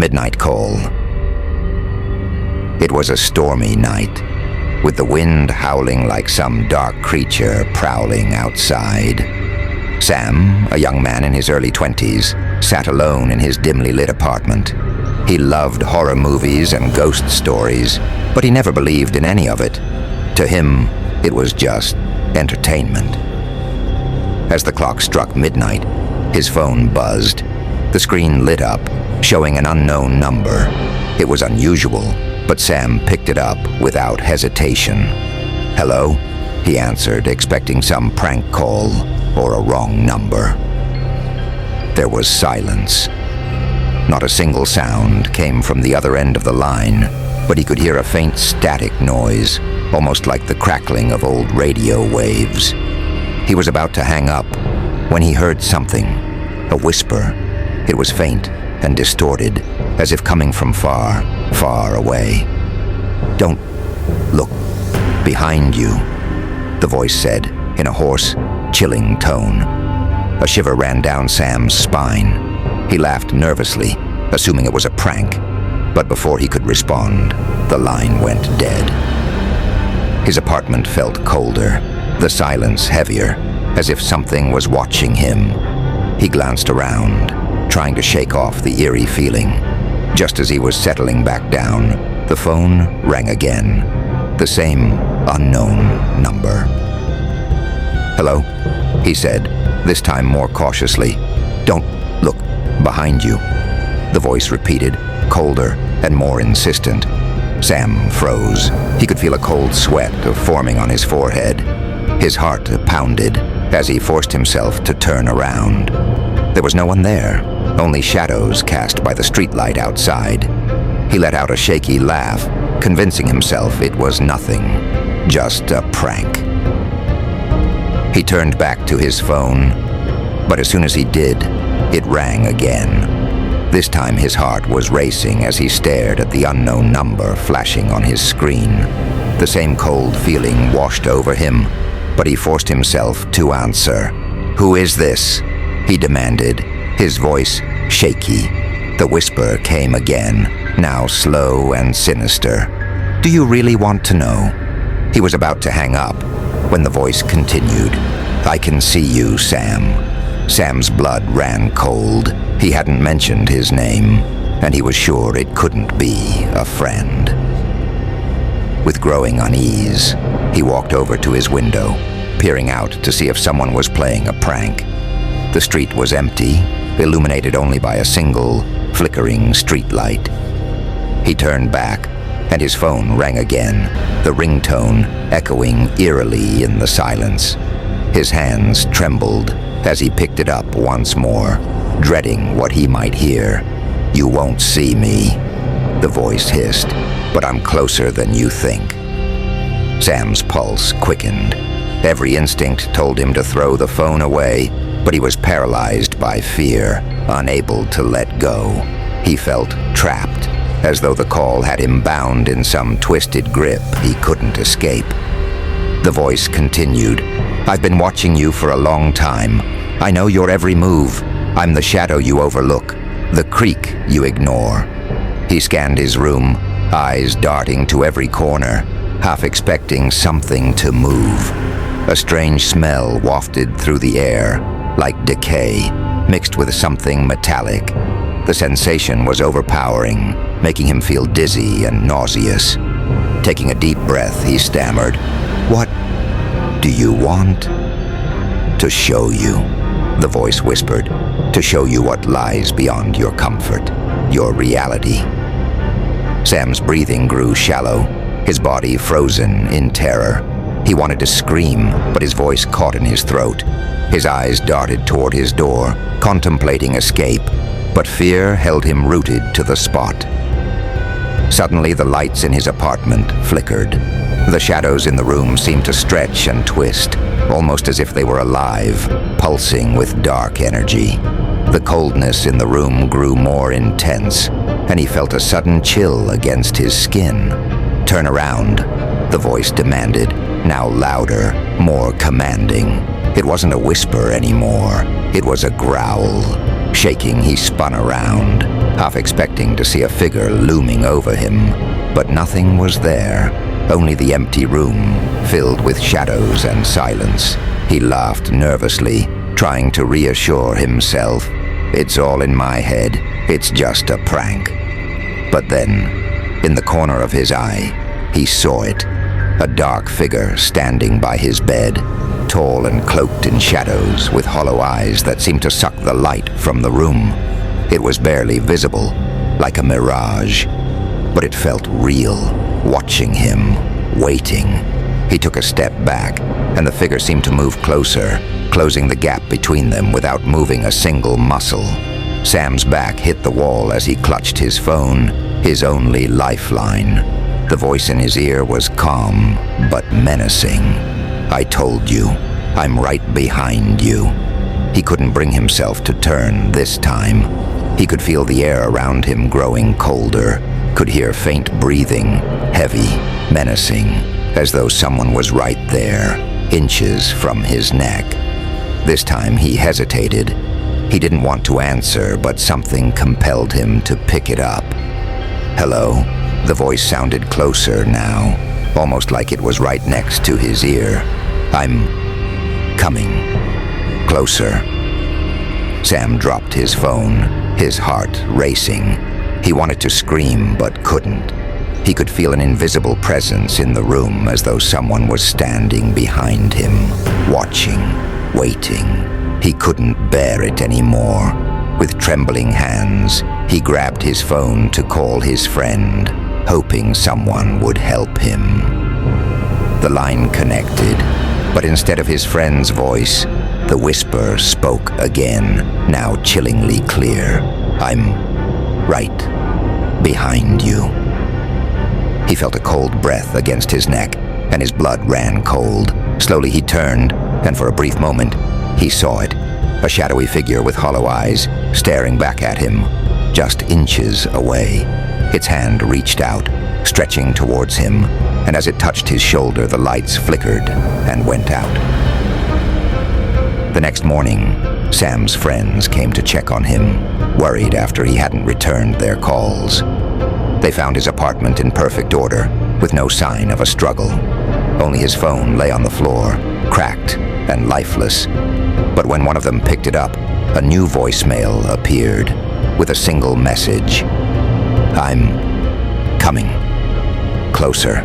midnight call. It was a stormy night, with the wind howling like some dark creature prowling outside. Sam, a young man in his early 20s, sat alone in his dimly lit apartment. He loved horror movies and ghost stories, but he never believed in any of it. To him, it was just entertainment. As the clock struck midnight, his phone buzzed. The screen lit up, showing an unknown number. It was unusual, but Sam picked it up without hesitation. "Hello?" he answered, expecting some prank call or a wrong number. There was silence. Not a single sound came from the other end of the line, but he could hear a faint static noise, almost like the crackling of old radio waves. He was about to hang up when he heard something, a whisper. It was faint and distorted, as if coming from far, far away. "Don't look behind you," the voice said in a hoarse, chilling tone. A shiver ran down Sam's spine. He laughed nervously, assuming it was a prank, but before he could respond, the line went dead. His apartment felt colder, the silence heavier, as if something was watching him. He glanced around, trying to shake off the eerie feeling. Just as he was settling back down, the phone rang again, the same unknown number. "Hello?" he said, this time more cautiously. "Don't look behind you," the voice repeated, colder and more insistent. Sam froze. He could feel a cold sweat forming on his forehead. His heart pounded as he forced himself to turn around. There was no one there, only shadows cast by the streetlight outside. He let out a shaky laugh, convincing himself it was nothing, just a prank. He turned back to his phone, but as soon as he did, it rang again. This time his heart was racing as he stared at the unknown number flashing on his screen. The same cold feeling washed over him, but he forced himself to answer. "Who is this?" he demanded, his voice shaky. The whisper came again, now slow and sinister. "Do you really want to know?" He was about to hang up when the voice continued. "I can see you, Sam." Sam's blood ran cold. He hadn't mentioned his name, and he was sure it couldn't be a friend. With growing unease, he walked over to his window, peering out to see if someone was playing a prank. The street was empty, illuminated only by a single, flickering streetlight. He turned back, and his phone rang again, the ringtone echoing eerily in the silence. His hands trembled as he picked it up once more, dreading what he might hear. "You won't see me," the voice hissed, "but I'm closer than you think." Sam's pulse quickened. Every instinct told him to throw the phone away, but he was paralyzed by fear, unable to let go. He felt trapped, as though the call had him bound in some twisted grip he couldn't escape. The voice continued, "I've been watching you for a long time. I know your every move. I'm the shadow you overlook, the creak you ignore." He scanned his room, eyes darting to every corner, half expecting something to move. A strange smell wafted through the air, like decay, mixed with something metallic. The sensation was overpowering, making him feel dizzy and nauseous. Taking a deep breath, he stammered, "What do you want?" "To show you," the voice whispered, "to show you what lies beyond your comfort, your reality." Sam's breathing grew shallow, his body frozen in terror. He wanted to scream, but his voice caught in his throat. His eyes darted toward his door, contemplating escape, but fear held him rooted to the spot. Suddenly, the lights in his apartment flickered. The shadows in the room seemed to stretch and twist, almost as if they were alive, pulsing with dark energy. The coldness in the room grew more intense, and he felt a sudden chill against his skin. "Turn around," the voice demanded, now louder, more commanding. It wasn't a whisper anymore. It was a growl. Shaking, he spun around. half expecting to see a figure looming over him, but nothing was there, only the empty room, filled with shadows and silence. He laughed nervously, trying to reassure himself. It's all in my head, it's just a prank. But then, in the corner of his eye, he saw it. A dark figure standing by his bed, tall and cloaked in shadows, with hollow eyes that seemed to suck the light from the room. It was barely visible, like a mirage, but it felt real, watching him, waiting. He took a step back, and the figure seemed to move closer, closing the gap between them without moving a single muscle. Sam's back hit the wall as he clutched his phone, his only lifeline. The voice in his ear was calm, but menacing. I told you, I'm right behind you. He couldn't bring himself to turn this time. He could feel the air around him growing colder, could hear faint breathing, heavy, menacing, as though someone was right there, inches from his neck. This time he hesitated. He didn't want to answer, but something compelled him to pick it up. Hello? The voice sounded closer now, almost like it was right next to his ear. I'm coming. Closer. Sam dropped his phone, his heart racing. He wanted to scream, but couldn't. He could feel an invisible presence in the room, as though someone was standing behind him, watching, waiting. He couldn't bear it anymore. With trembling hands, he grabbed his phone to call his friend, hoping someone would help him. The line connected, but instead of his friend's voice, the whisper spoke again, now chillingly clear. I'm right behind you. He felt a cold breath against his neck, and his blood ran cold. Slowly he turned, and for a brief moment, he saw it. A shadowy figure with hollow eyes, staring back at him, just inches away. Its hand reached out, stretching towards him, and as it touched his shoulder, the lights flickered and went out. The next morning, Sam's friends came to check on him, worried after he hadn't returned their calls. They found his apartment in perfect order, with no sign of a struggle. Only his phone lay on the floor, cracked and lifeless. But when one of them picked it up, a new voicemail appeared, with a single message. I'm coming. Closer.